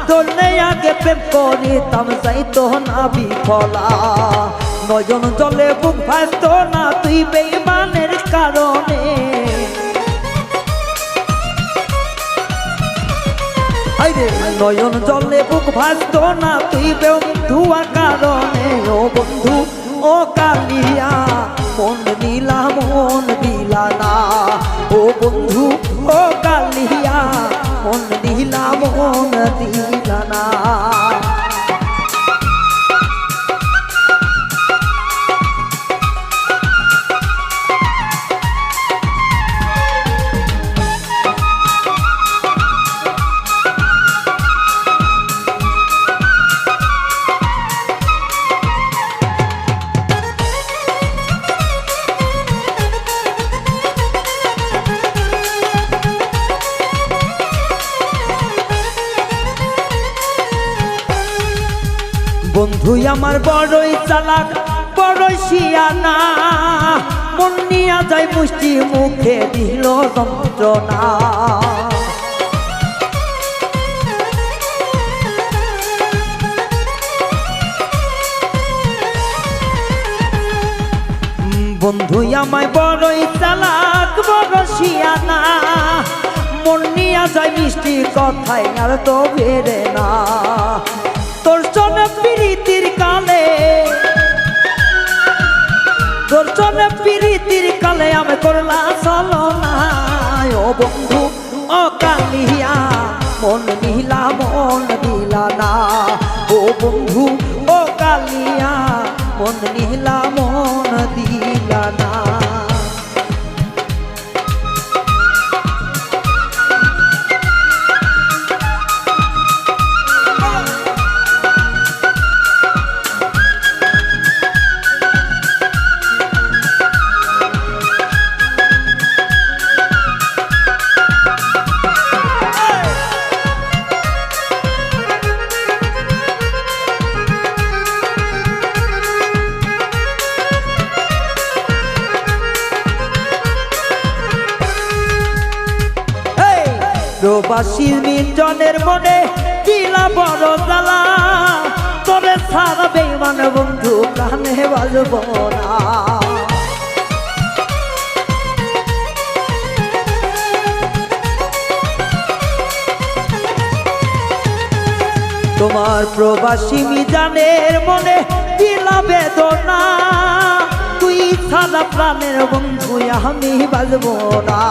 ধরলে আগে প্রেম করিতাম যাইতো না বিফলা নয়ন জলে বুক ভাসত না তুই বেঈমানের কারণে নয়ন জলে বুক ভাসত না তুই বন্ধুয়ার কারণে ও বন্ধু ও কালিয়া মন দিলা না ও বন্ধু ও কালিয়া মন দিলা না বন্ধু আমার বড়ই চালাক বড়ই শিয়ানা মন নিয়া যায় মুষ্টি মুখে দিল যন্ত্রণা বন্ধু আমায় বড়ই চালাক বড় শিয়ানা মন নিয়া যায় মিষ্টি কথায় আর তো বেড়ে না তোর চলে প্রীতির কালে তোর চলে প্রীতির কালে আমি করলা চলো না ও বন্ধু ও কালিয়া মন দিলা না ও বন্ধু ও কালিয়া মন দিলা না প্রবাসী নির্জনের মনে দিলা বড় জ্বালা তোরে সারা বেঈমান বন্ধু প্রাণে বাজব না তোমার প্রবাসী মিজানের মনে দিলা বেদনা তুই সারা প্রাণের বন্ধু আমি বাজব না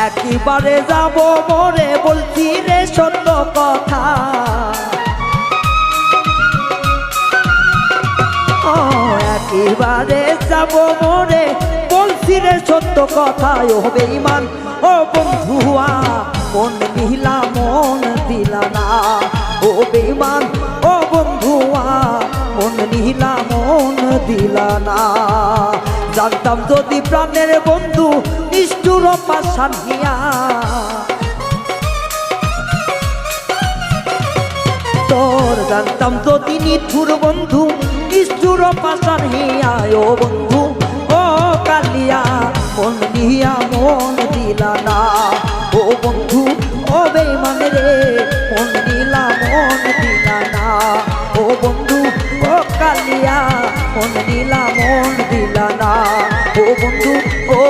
একেবারে যাব মরে বলছি রে সত্য কথা একেবারে যাব মরে বলছি রে সত্য কথা ও বেঈমান ও বন্ধুয়া মন দিলা না ও বেঈমান ও বন্ধুয়া মন দিলা না জানতাম যদি প্রাণের বন্ধু নিষ্ঠুর পাষাণ হিয়া তোর জানতাম যদি নিঠুর বন্ধু নিষ্ঠুর পাষাণ হিয়া ও বন্ধু ও কালিয়া মন দিলা না ও বন্ধু ও বেঈমান রে মন দিলা না ও বন্ধু ও কালিয়া মন দিলা না ও বন্ধু ও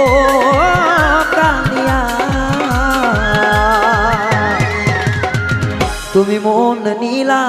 কালিয়া তুমি মন দিলা